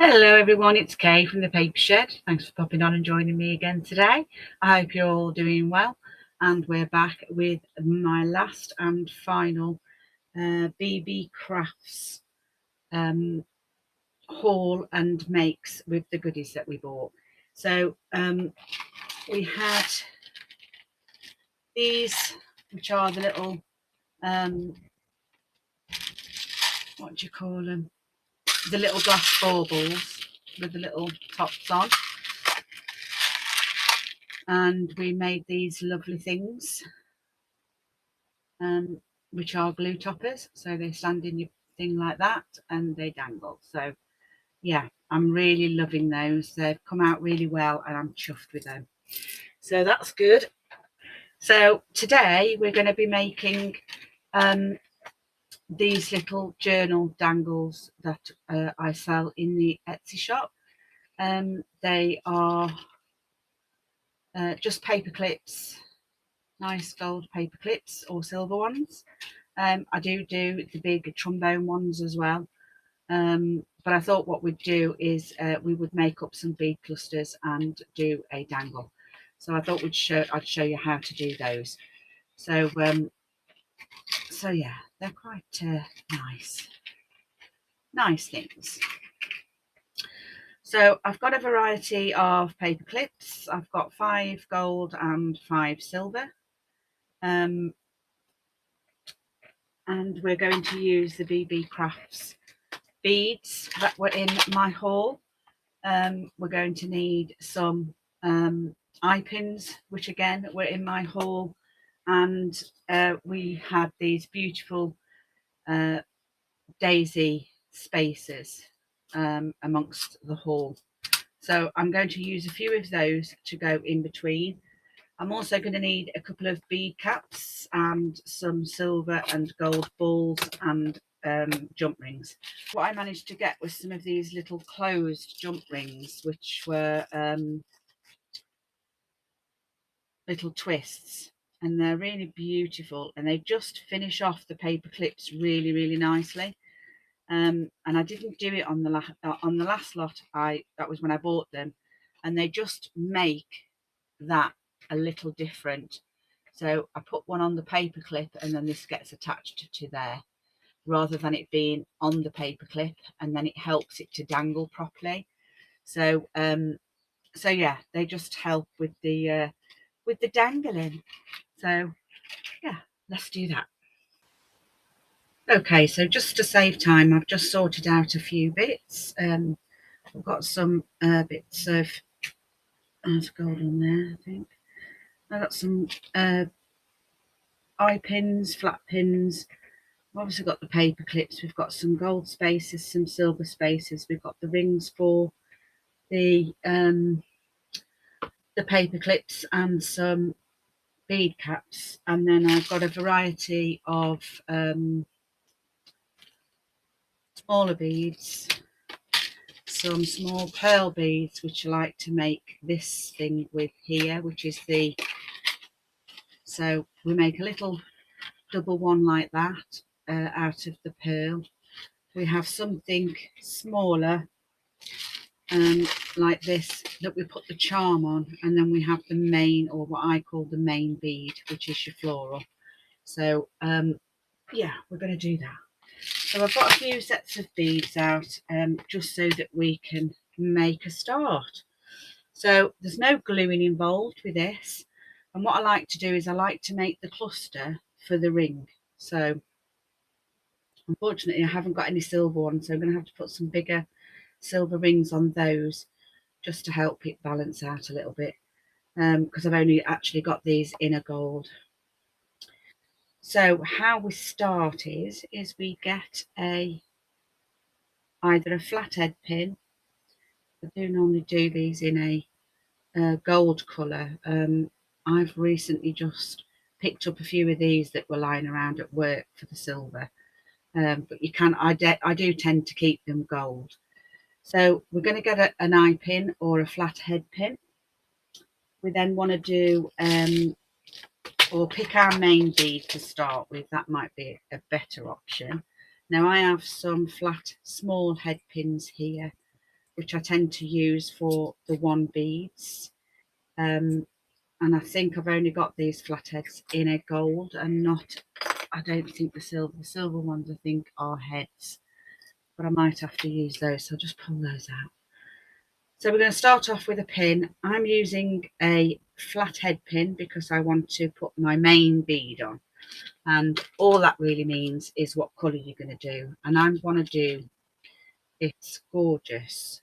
Hello everyone, it's Kay from the Paper Shed. Thanks for popping on and joining me again today. I hope you're all doing well, and we're back with my last and final BeeBeeCrafts haul and makes with the goodies that we bought. So we had these, which are the little what do you call them, the little glass baubles with the little tops on. And we made these lovely things, which are glue toppers, so they stand in your thing like that and they dangle. So yeah, I'm really loving those. They've come out really well and I'm chuffed with them, so that's good. So today we're going to be making these little journal dangles that I sell in the Etsy shop. They are just paper clips, nice gold paper clips or silver ones. I do the big trombone ones as well, but I thought what we'd do is we would make up some bead clusters and do a dangle. So I thought I'd show you how to do those. So so yeah, they're quite nice things. So I've got a variety of paper clips. I've got 5 gold and 5 silver. And we're going to use the BeeBeeCrafts beads that were in my haul. We're going to need some eye pins, which again were in my haul, and we had these beautiful daisy spaces amongst the haul. So I'm going to use a few of those to go in between. I'm also going to need a couple of bead caps and some silver and gold balls and jump rings. What I managed to get was some of these little closed jump rings, which were little twists, and they're really beautiful, and they just finish off the paper clips really nicely. And I didn't do it on the last lot. That was when I bought them, and they just make that a little different. So I put one on the paper clip and then this gets attached to there, rather than it being on the paper clip, and then it helps it to dangle properly. So so yeah, they just help with the dangling. So yeah, let's do that. Okay, so just to save time, I've just sorted out a few bits. I've got some bits of gold on there, I think. I've got some eye pins, flat pins. We've obviously got the paper clips. We've got some gold spaces, some silver spaces. We've got the rings for the paper clips and some bead caps. And then I've got a variety of smaller beads, some small pearl beads, which I like to make this thing with here, which is the, so we make a little double one like that out of the pearl. We have something smaller like this that we put the charm on, and then we have the main, or what I call the main bead, which is your floral. So yeah, we're going to do that. So I've got a few sets of beads out just so that we can make a start. So there's no gluing involved with this, and what I like to do is I like to make the cluster for the ring. So unfortunately I haven't got any silver ones, so I'm going to have to put some bigger silver rings on those just to help it balance out a little bit, because I've only actually got these in a gold. So how we start is we get either a flathead pin. I do normally do these in a gold colour. I've recently just picked up a few of these that were lying around at work for the silver, but you can, I do tend to keep them gold. So we're going to get an eye pin or a flathead pin. We then want to do or pick our main bead to start with. That might be a better option. Now I have some flat small head pins here, which I tend to use for the one beads. And I think I've only got these flatheads in a gold and not, I don't think the silver ones I think are heads, but I might have to use those, so I'll just pull those out. So we're going to start off with a pin. I'm using a flathead pin because I want to put my main bead on, and all that really means is what colour you're going to do, and I want to do, it's gorgeous.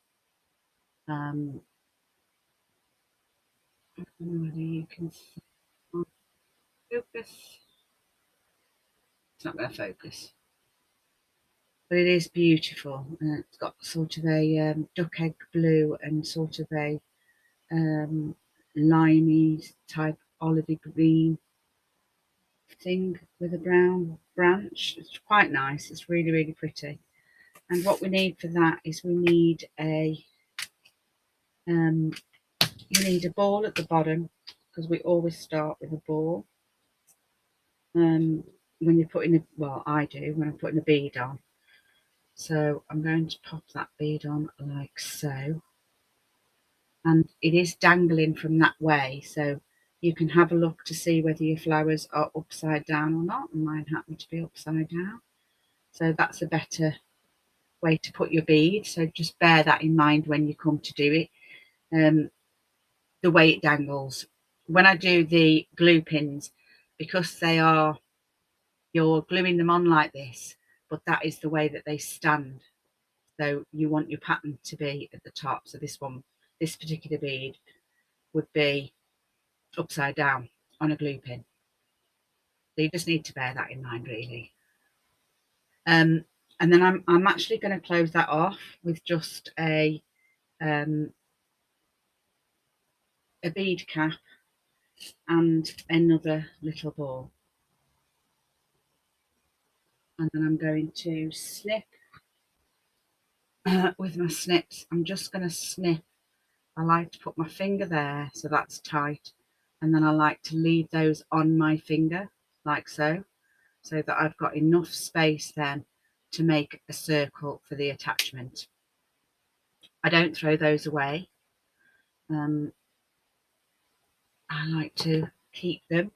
I don't know whether you can focus. It's not going to focus, but it is beautiful. It's got sort of a duck egg blue and sort of a limey type olivey green thing with a brown branch. It's quite nice. It's really, really pretty. And what we need for that is we need a you need a ball at the bottom, because we always start with a ball. When you're putting a, well, I do when I'm putting a bead on. So I'm going to pop that bead on like so, and it is dangling from that way, so you can have a look to see whether your flowers are upside down or not, and mine happen to be upside down, so that's a better way to put your bead. So just bear that in mind when you come to do it. The way it dangles, when I do the glue pins, because they are, you're gluing them on like this, but that is the way that they stand. So you want your pattern to be at the top. So this one, this particular bead would be upside down on a glue pin. So you just need to bear that in mind, really. And then I'm actually going to close that off with just a bead cap and another little ball. And then I'm going to snip with my snips. I'm just going to snip. I like to put my finger there, so that's tight, and then I like to leave those on my finger like so, so that I've got enough space then to make a circle for the attachment. I don't throw those away. I like to keep them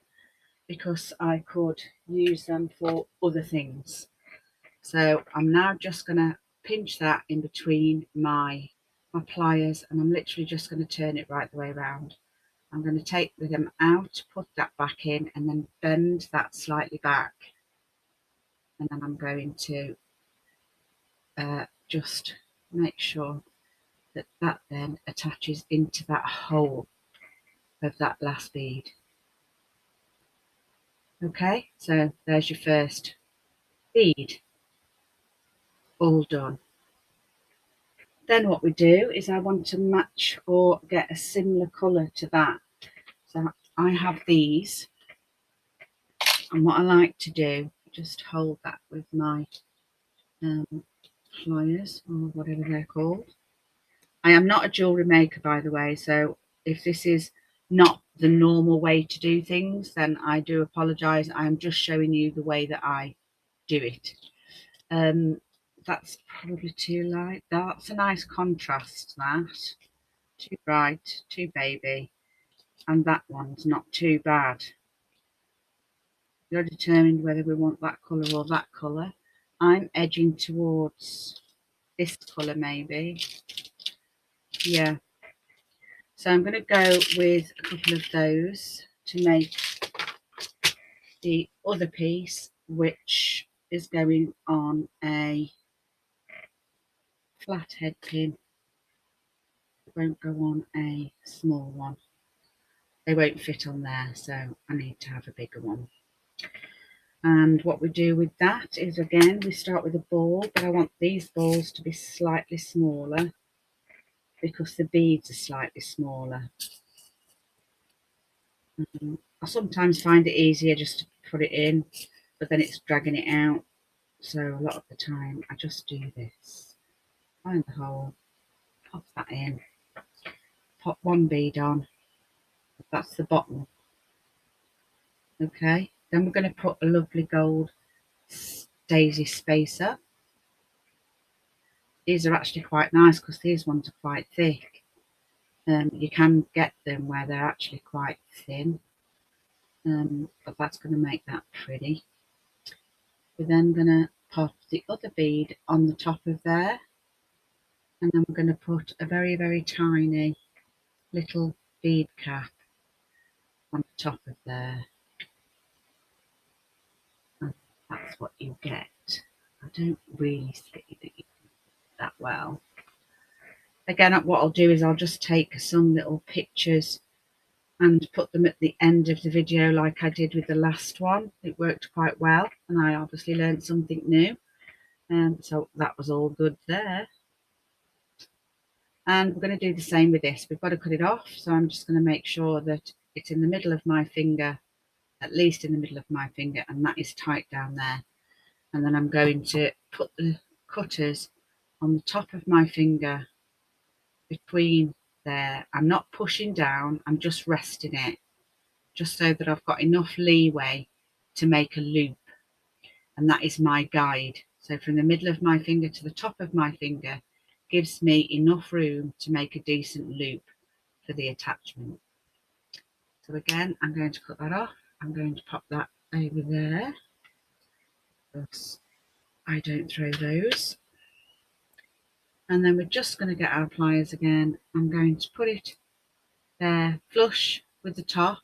because I could use them for other things. So I'm now just going to pinch that in between my pliers, and I'm literally just going to turn it right the way around. I'm going to take them out, put that back in, and then bend that slightly back, and then I'm going to just make sure that that then attaches into that hole of that last bead. Okay, so there's your first bead, all done. Then what we do is I want to match or get a similar colour to that. So I have these, and what I like to do, just hold that with my pliers or whatever they're called. I am not a jewellery maker, by the way, so if this is not the normal way to do things, then I do apologise. I am just showing you the way that I do it. That's probably too light. That's a nice contrast, that. Too bright, too baby, and that one's not too bad. You're determined whether we want that colour or that colour. I'm edging towards this colour maybe. Yeah. So I'm going to go with a couple of those to make the other piece, which is going on a flathead pin. It won't go on a small one. They won't fit on there, so I need to have a bigger one. And what we do with that is, again, we start with a ball, but I want these balls to be slightly smaller because the beads are slightly smaller. I sometimes find it easier just to put it in, but then it's dragging it out. So a lot of the time I just do this. Find the hole, pop that in, pop one bead on. That's the bottom. Okay, then we're going to put a lovely gold daisy spacer. these are actually quite nice because these ones are quite thick. You can get them where they're actually quite thin, but that's going to make that pretty. We're then going to pop the other bead on the top of there, and then we're going to put a very, very tiny little bead cap on the top of there. And that's what you get. I don't really see that well. Again, what I'll do is I'll just take some little pictures and put them at the end of the video like I did with the last one. It worked quite well, and I obviously learned something new. So that was all good there. And we're going to do the same with this. We've got to cut it off, so I'm just going to make sure that it's in the middle of my finger, at least in the middle of my finger, and that is tight down there. And then I'm going to put the cutters on the top of my finger between there. I'm not pushing down, I'm just resting it, just so that I've got enough leeway to make a loop. And that is my guide. So from the middle of my finger to the top of my finger gives me enough room to make a decent loop for the attachment. So again, I'm going to cut that off. I'm going to pop that over there, because I don't throw those. And then we're just going to get our pliers again. I'm going to put it there flush with the top,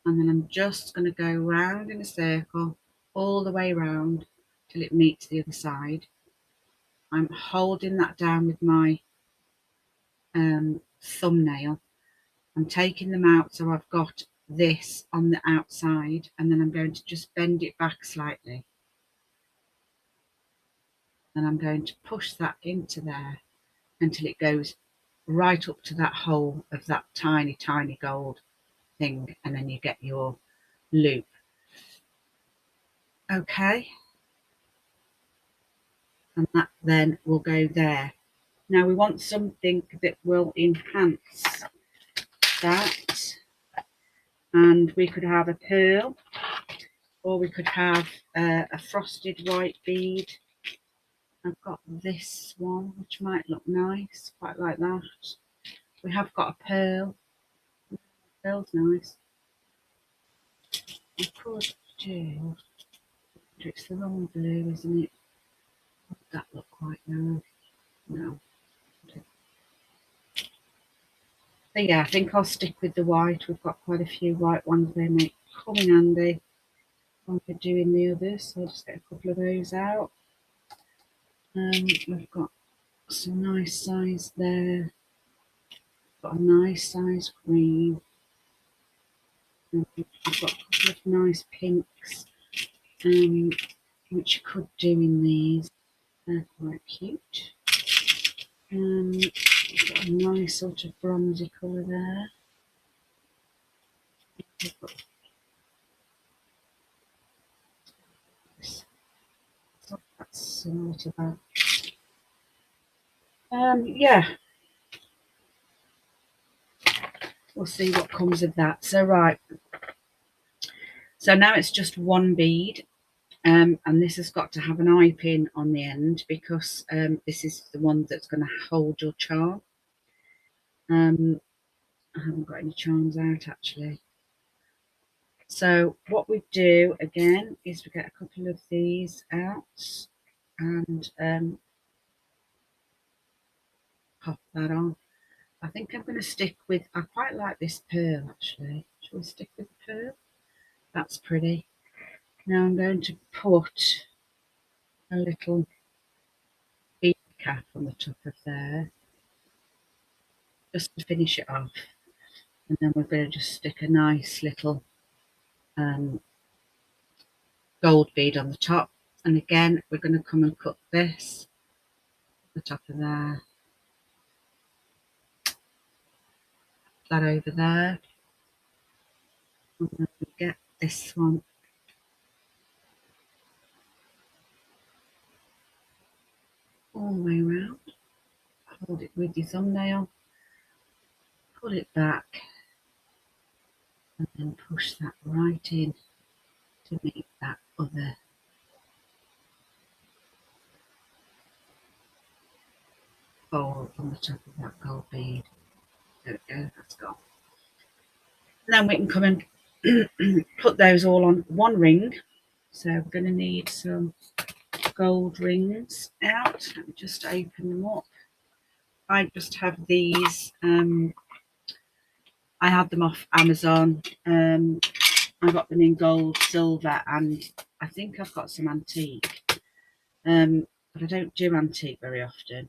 and then I'm just going to go round in a circle all the way round till it meets the other side. I'm holding that down with my thumbnail. I'm taking them out so I've got this on the outside, and then I'm going to just bend it back slightly. And I'm going to push that into there until it goes right up to that hole of that tiny, tiny gold thing, and then you get your loop. Okay. And that then will go there. Now we want something that will enhance that, and we could have a pearl, or we could have a frosted white bead. I've got this one which might look nice, quite like that. We have got a pearl. Pearl's nice. I could do, it's the wrong blue, isn't it? Would that look quite nice? No. So yeah, I think I'll stick with the white. We've got quite a few white ones. They may come in handy when we're doing the others. So I'll just get a couple of those out. We've got some nice size there. Got a nice size green. And we've got a couple of nice pinks, which you could do in these. They're quite cute. We've got a nice sort of bronzy colour there. We've got this. So that's similar to that. Yeah, we'll see what comes of that. So right, so now it's just one bead, and this has got to have an eye pin on the end, because this is the one that's going to hold your charm. I haven't got any charms out actually. So what we do again is we get a couple of these out and pop that on. I think I'm going to stick with, I quite like this pearl actually. Shall we stick with the pearl? That's pretty. Now I'm going to put a little bead cap on the top of there, just to finish it off. And then we're going to just stick a nice little gold bead on the top. And again, we're going to come and cut this at the top of there, that over there, and then we get this one all the way around. Hold it with your thumbnail, pull it back, and then push that right in to make that other. fold on the top of that gold bead. There we go, that's gone. And then we can come and put those all on one ring. So we're going to need some gold rings out. Let me just open them up. I just have these. I had them off Amazon. I got them in gold, silver, and I think I've got some antique. But I don't do antique very often.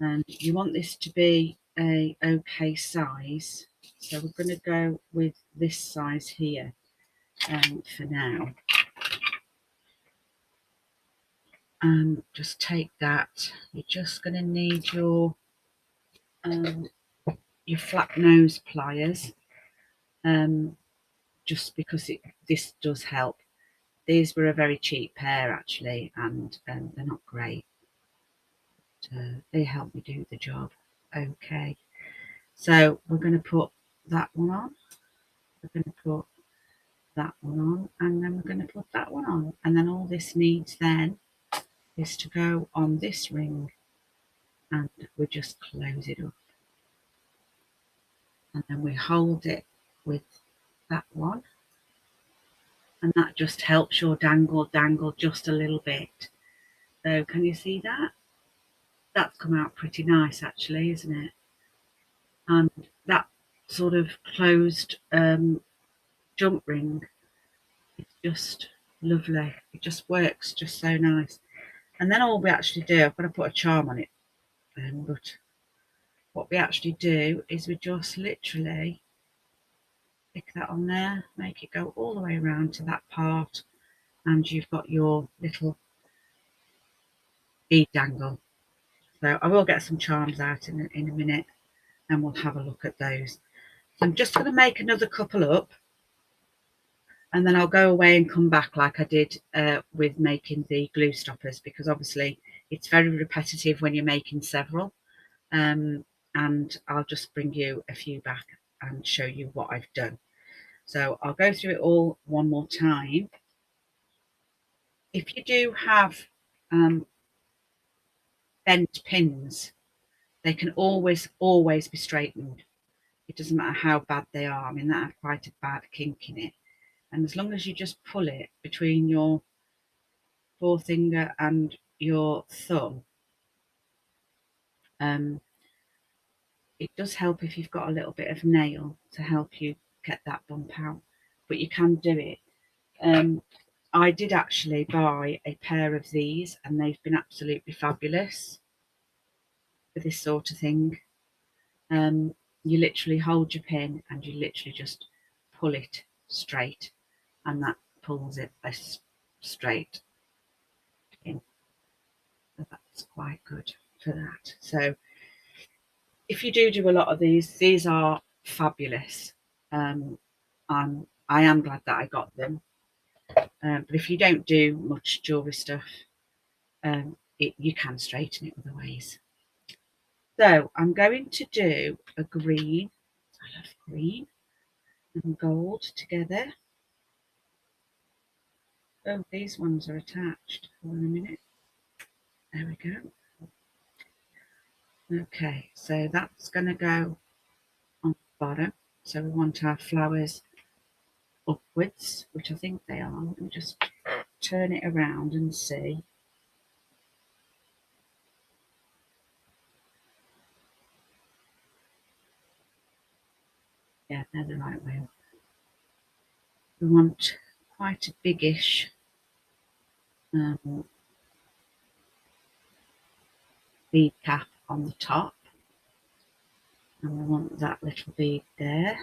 And you want this to be a okay size. So we're going to go with this size here for now. Just take that. You're just going to need your flat nose pliers, just because this does help. These were a very cheap pair actually, and they're not great. But, they help me do the job. Okay, so we're going to put that one on. We're going to put that one on, and then we're going to put that one on, and then all this needs then is to go on this ring, and we just close it up, and then we hold it with that one, and that just helps your dangle just a little bit. So can you see that? That's come out pretty nice actually, isn't it? And that sort of closed jump ring, it's just lovely. It just works just so nice. And then all we actually do, I've got to put a charm on it, but what we actually do is we just literally stick that on there, make it go all the way around to that part, and you've got your little bead dangle. So I will get some charms out in a minute, and we'll have a look at those. So I'm just going to make another couple up, and then I'll go away and come back like I did with making the glue stoppers, because obviously it's very repetitive when you're making several. And I'll just bring you a few back and show you what I've done. So I'll go through it all one more time. If you do have bent pins, they can always be straightened. It doesn't matter how bad they are. I mean, that had quite a bad kink in it. And as long as you just pull it between your forefinger and your thumb, it does help if you've got a little bit of nail to help you get that bump out, but you can do it. I did actually buy a pair of these, and they've been absolutely fabulous for this sort of thing. You literally hold your pin and you literally just pull it straight, and that pulls it straight in. So that's quite good for that. So if you do a lot of these are fabulous. And I am glad that I got them. But if you don't do much jewellery stuff, you can straighten it other ways. So I'm going to do a green. I love green and gold together. Oh, these ones are attached. Hold on a minute. There we go. Okay, so that's going to go on the bottom. So we want our flowers upwards, which I think they are. Let me just turn it around and see. Yeah, they're the right way up. We want quite a biggish bead cap on the top, and we want that little bead there,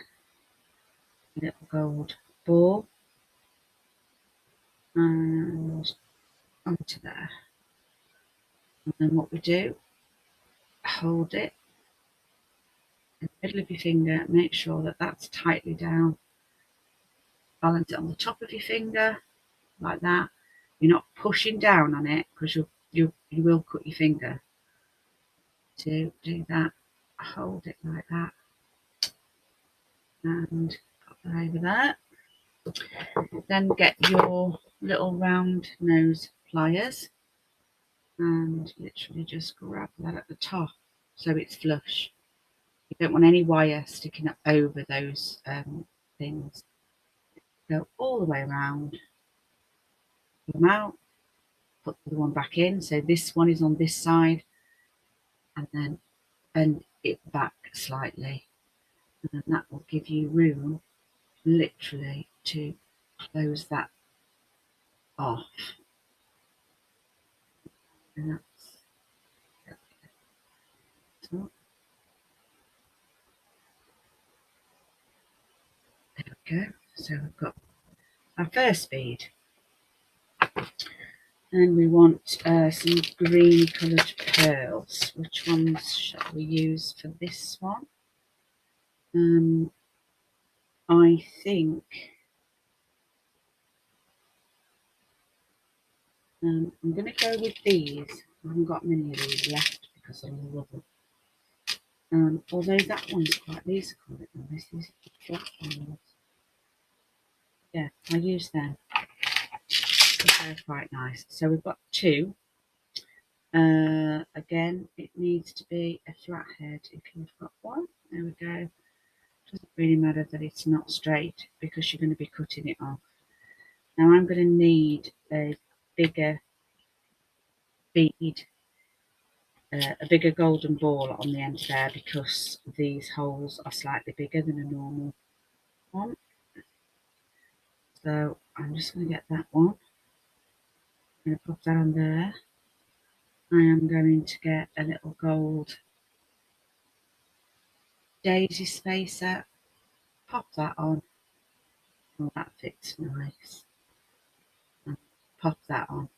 a little gold ball, and onto there. And then what we do, hold it in the middle of your finger, make sure that that's tightly down, balance it on the top of your finger like that. You're not pushing down on it, because you will cut your finger. To do that, hold it like that, and pop that over there. Then get your little round nose pliers, and literally just grab that at the top so it's flush. You don't want any wire sticking up over those things. Go all the way around, pull them out, put the other one back in. So this one is on this side, and then bend it back slightly, and then that will give you room literally to close that off. And that's so. There we go. So we've got our first bead, and we want some green coloured pearls. Which ones shall we use for this one? I think I'm going to go with these. I haven't got many of these left because I love them. Although that one's quite, these are quite nice. These are flat ones. Yeah, I use them. They're quite nice. So we've got two. Again, it needs to be a flat head if you've got one. There we go. Doesn't really matter that it's not straight because you're going to be cutting it off. Now I'm going to need a bigger bead, a bigger golden ball on the end there because these holes are slightly bigger than a normal one. So I'm just going to get that one. I'm going to put that on there. I am going to get a little gold daisy spacer, pop that on. Oh, that fits nice. And pop that on.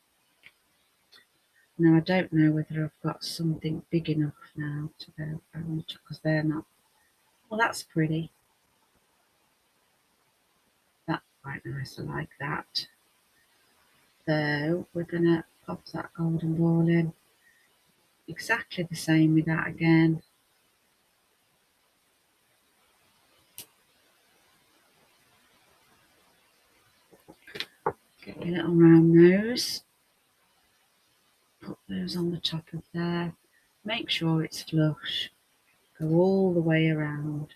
Now I don't know whether I've got something big enough now to go around because they're not. Well, that's pretty. That's quite nice. I like that. So we're gonna pop that golden ball in. Exactly the same with that again. Get your little round nose. Put those on the top of there. Make sure it's flush. Go all the way around,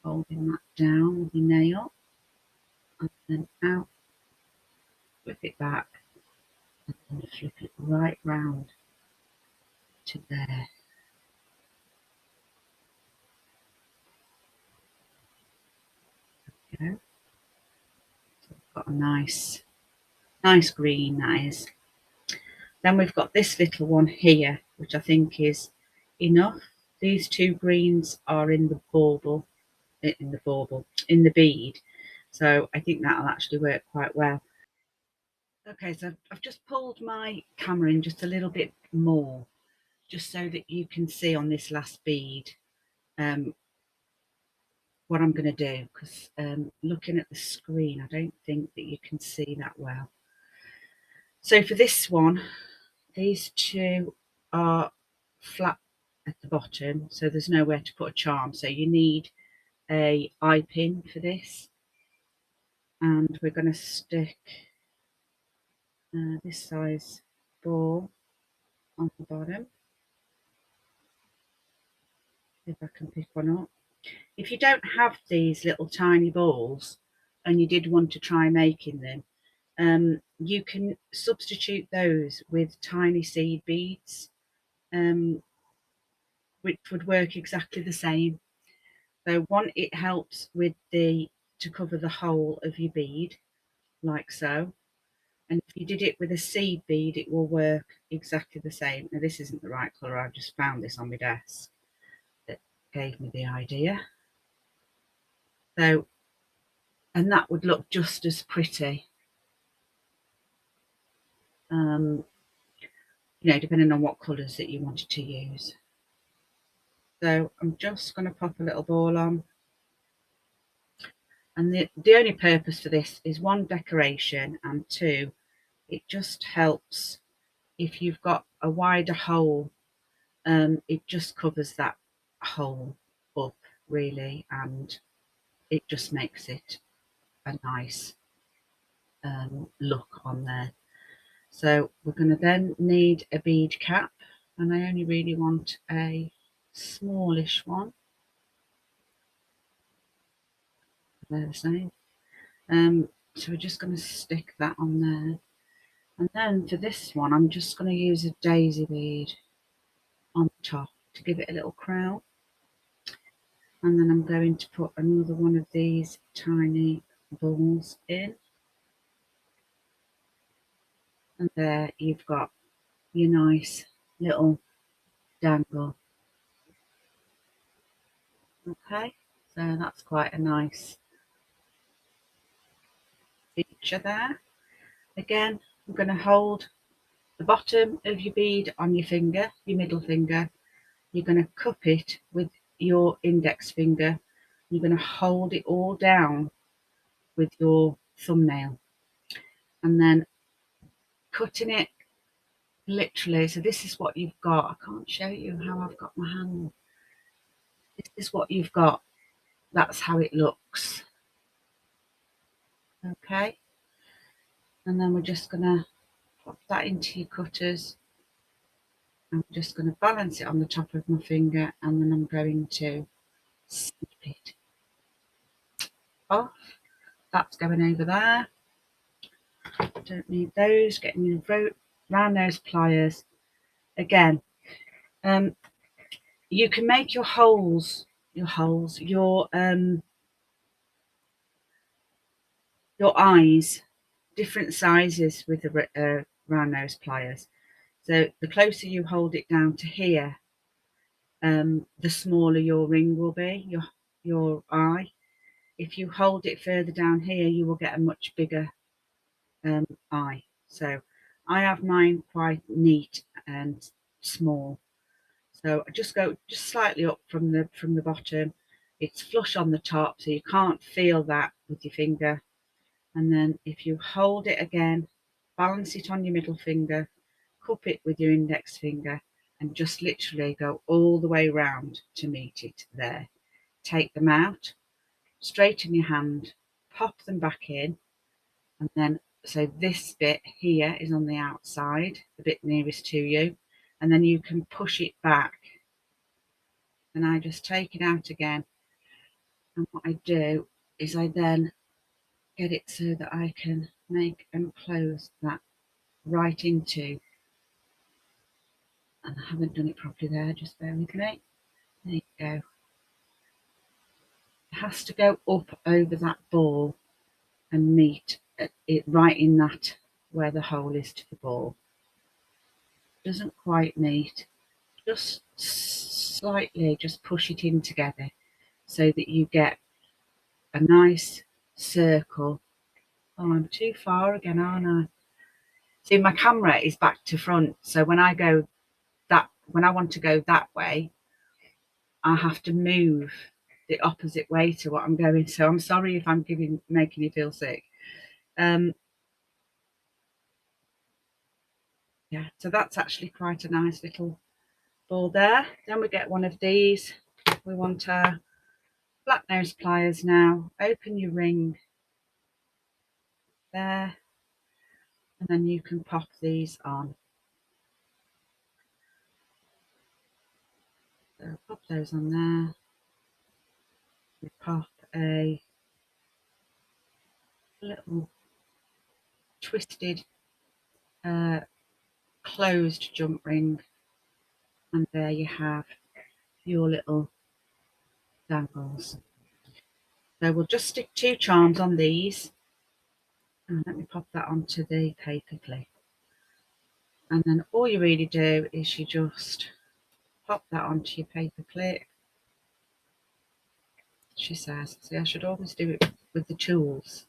holding that down with your nail, and then out, whip it back, and then flip it right round to there. There we go. So we've got a nice green, that is. Then we've got this little one here, which I think is enough. These two greens are in the bauble, in the bead. So I think that'll actually work quite well. Okay, so I've just pulled my camera in just a little bit more, just so that you can see on this last bead what I'm going to do, because looking at the screen, I don't think that you can see that well. So for this one, these two are flat at the bottom, so there's nowhere to put a charm. So you need a eye pin for this, and we're going to stick this size ball on the bottom. If I can pick one up. If you don't have these little tiny balls and you did want to try making them, you can substitute those with tiny seed beads, which would work exactly the same. So one, it helps with to cover the whole of your bead, like so. And if you did it with a seed bead, it will work exactly the same. Now this isn't the right colour, I've just found this on my desk that gave me the idea. So, and that would look just as pretty. You know, depending on what colours that you wanted to use. So I'm just going to pop a little ball on. And the only purpose for this is one, decoration, and two, it just helps if you've got a wider hole. It just covers that hole up really, and it just makes it a nice look on there. So we're going to then need a bead cap, and I only really want a smallish one. They're the same. So we're just going to stick that on there. And then for this one, I'm just going to use a daisy bead on top to give it a little crown. And then I'm going to put another one of these tiny balls in. And there you've got your nice little dangle. Okay, so that's quite a nice feature there. Again, I'm going to hold the bottom of your bead on your finger, your middle finger. You're going to cup it with your index finger. You're going to hold it all down with your thumbnail, and then cutting it literally. So this is what you've got. I can't show you how I've got my hand. This is what you've got. That's how it looks. Okay, and then we're just going to pop that into your cutters. I'm just going to balance it on the top of my finger, and then I'm going to snip it off. That's going over there. Don't need those. Getting your round nose pliers. Again, you can make your holes, your eyes different sizes with the round nose pliers. So the closer you hold it down to here, the smaller your ring will be, your eye. If you hold it further down here, you will get a much bigger eye. So I have mine quite neat and small. So I just go just slightly up from the bottom. It's flush on the top, so you can't feel that with your finger. And then if you hold it again, balance it on your middle finger, cup it with your index finger, and just literally go all the way round to meet it there. Take them out, straighten your hand, pop them back in, and then so this bit here is on the outside, the bit nearest to you, and then you can push it back. And I just take it out again, and what I do is I then get it so that I can make and close that right into, and I haven't done it properly there, just bear with me. There you go. It has to go up over that ball and meet it right in that where the hole is to the ball. Doesn't quite meet, just slightly, just push it in together so that you get a nice circle. Oh, I'm too far again, aren't I? See, my camera is back to front, so when I want to go that way, I have to move the opposite way to what I'm going. So I'm sorry if I'm making you feel sick. Yeah, so that's actually quite a nice little ball there. Then we get one of these. We want our flat nose pliers now. Open your ring there, and then you can pop these on. So pop those on there. We pop a little twisted closed jump ring, and there you have your little dangles. So we'll just stick 2 charms on these, and let me pop that onto the paper clip. And then all you really do is you just pop that onto your paper clip. She says, see, I should always do it with the tools.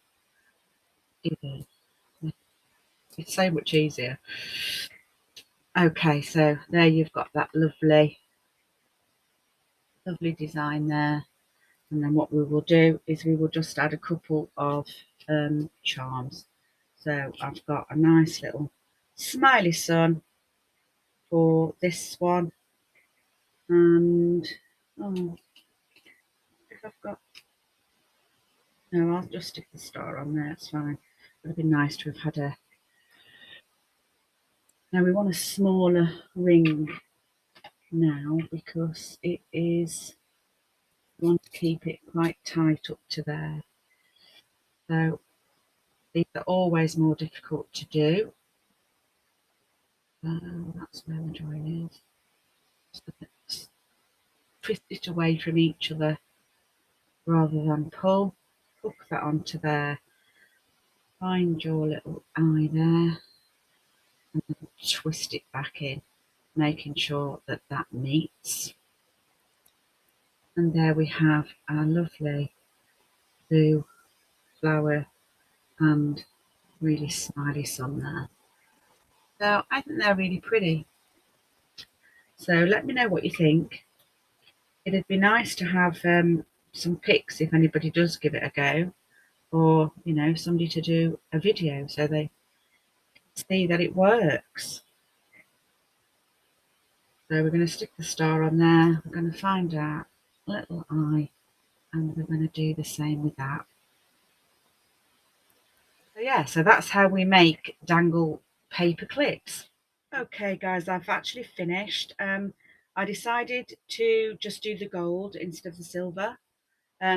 It's so much easier. Okay, so there you've got that lovely design there. And then what we will do is we will just add a couple of charms. So I've got a nice little smiley sun for this one, and oh, if I've got, no, I'll just stick the star on there, it's fine. It would have been nice to have had Now we want a smaller ring now because it is, we want to keep it quite tight up to there. So these are always more difficult to do. That's where the join is. So twist it away from each other rather than pull. Hook that onto there. Find your little eye there and then twist it back in, making sure that that meets. And there we have our lovely blue flower and really smiley sun there. So I think they're really pretty. So let me know what you think. It'd be nice to have some pics if anybody does give it a go, or you know, somebody to do a video so they see that it works. So we're going to stick the star on there. We're going to find our little eye, and we're going to do the same with that. So yeah, so that's how we make dangle paper clips. Okay guys, I've actually finished. I decided to just do the gold instead of the silver,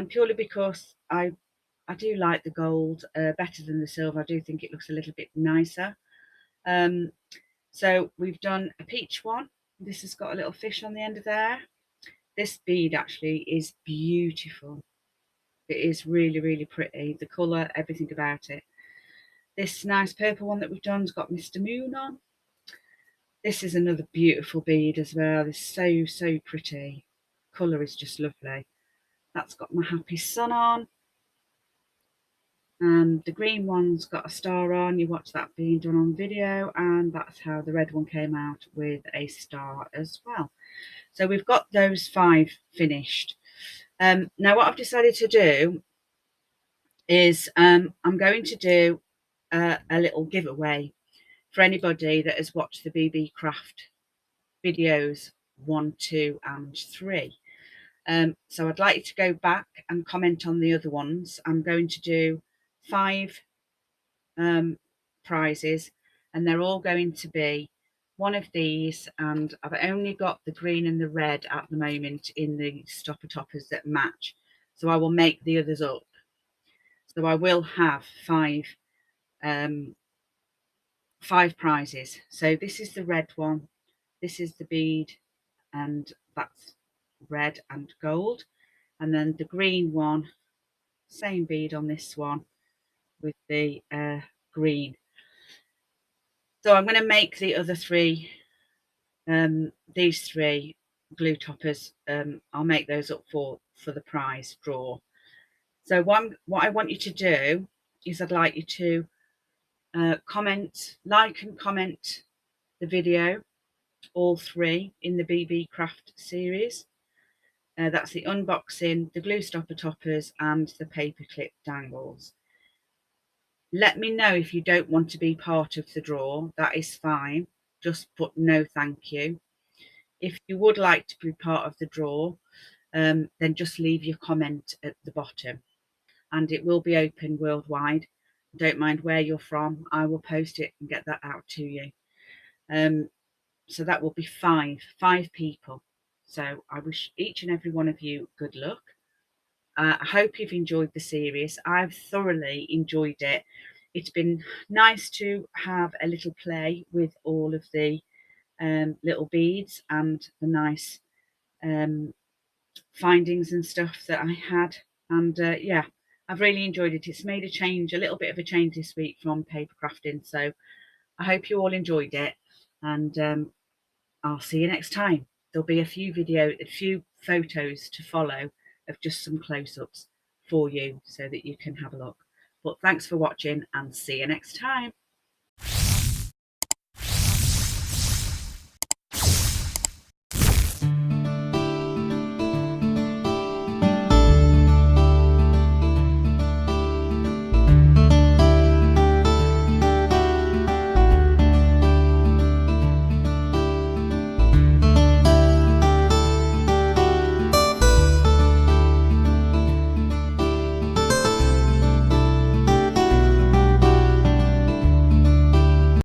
purely because I do like the gold better than the silver. I do think it looks a little bit nicer. So we've done a peach one. This has got a little fish on the end of there. This bead actually is beautiful. It is really, really pretty. The colour, everything about it. This nice purple one that we've done has got Mr. Moon on. This is another beautiful bead as well. It's so, so pretty. Colour is just lovely. That's got my happy sun on. And the green one's got a star on. You watch that being done on video, and that's how the red one came out, with a star as well. So we've got those 5 finished. Now what I've decided to do is I'm going to do a little giveaway for anybody that has watched the BeeBeeCraft videos 1, 2 and 3. So I'd like you to go back and comment on the other ones. I'm going to do 5 prizes, and they're all going to be one of these, and I've only got the green and the red at the moment in the stopper toppers that match, so I will make the others up. So I will have 5 prizes. So this is the red one, this is the bead, and that's red and gold, and then the green one, same bead on this one with the green. So I'm going to make the other 3, these 3 glue toppers. I'll make those up for the prize draw. So what I want you to do is I'd like you to like and comment the video, all 3 in the BeeBeeCraft series. That's the unboxing, the glue stopper toppers and the paperclip dangles. Let me know if you don't want to be part of the draw. That is fine. Just put no thank you. If you would like to be part of the draw, then just leave your comment at the bottom, and it will be open worldwide. Don't mind where you're from. I will post it and get that out to you. So that will be 5 people. So I wish each and every one of you good luck. I hope you've enjoyed the series. I've thoroughly enjoyed it. It's been nice to have a little play with all of the little beads and the nice findings and stuff that I had. And yeah, I've really enjoyed it. It's made a little bit of a change this week from paper crafting. So I hope you all enjoyed it, and I'll see you next time. There'll be a few photos to follow of just some close-ups for you so that you can have a look. But thanks for watching, and see you next time.